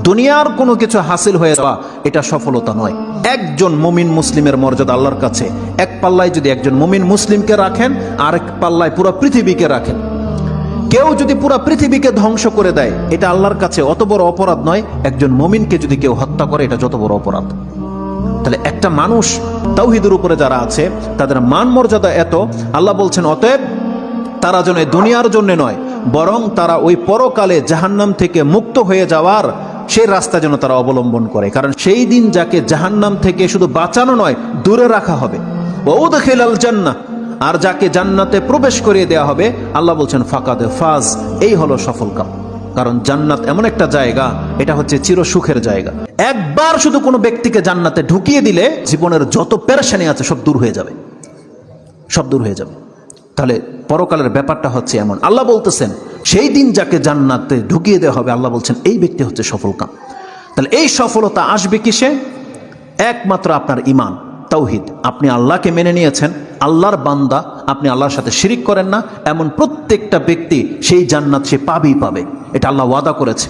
দুনিয়ার কোনো কিছু হাসিল হয়ে যাওয়া এটা সফলতা নয়। একজন মুমিন মুসলিমের মর্যাদা আল্লাহর কাছে এক পাল্লায় যদি একজন মুমিন মুসলিমকে রাখেন, আরেক পাল্লায় পুরো পৃথিবীকে রাখেন। কেউ যদি পুরো পৃথিবীকে ধ্বংস করে দেয়, এটা আল্লাহর কাছে অত বড় অপরাধ নয়। একজন মুমিনকে যদি কেউ হত্যা করে, এটা যত বড় অপরাধ। তাহলে একটা মানুষ তাওহীদের উপরে যারা আছে তাদের মান মর্যাদা এত, আল্লাহ বলছেন অতএব তারা যেন দুনিয়ার জন্য নয়, বরং তারা ওই পরকালে জাহান্নাম থেকে মুক্ত হয়ে যাওয়ার সেই রাস্তা যেন তারা অবলম্বন করে। কারণ সেই দিন যাকে জাহান্নাম থেকে শুধু বাঁচানো নয়, দূরে রাখা হবে। ওয়াউদখিলাল জান্নাহ, আর যাকে জান্নাতে প্রবেশ করিয়ে দেওয়া হবে, আল্লাহ বলছেন ফাকাদে ফাজ, এই হলো সফল কাম। কারণ জান্নাত এমন একটা জায়গা, এটা হচ্ছে চির সুখের জায়গা। একবার শুধু কোনো ব্যক্তিকে জান্নাতে ঢুকিয়ে দিলে জীবনের যত পেরেশানি আছে সব দূর হয়ে যাবে, সব দূর হয়ে যাবে। তাহলে পরকালের ব্যাপারটা হচ্ছে এমন। আল্লাহ বলতেছেন সেই দিন যাকে জান্নাতে ঢুকিয়ে দেওয়া হবে, আল্লাহ বলছেন এই ব্যক্তি হচ্ছে সফল কাম। তাহলে এই সফলতা আসবে কিসে? একমাত্র আপনার ঈমান, তাওহীদ। আপনি আল্লাহকে মেনে নিয়েছেন, আল্লাহর বান্দা, আপনি আল্লাহর সাথে শিরিক করেন না, এমন প্রত্যেকটা ব্যক্তি সেই জান্নাত সে পাবেই পাবে। এটা আল্লাহ ওয়াদা করেছে।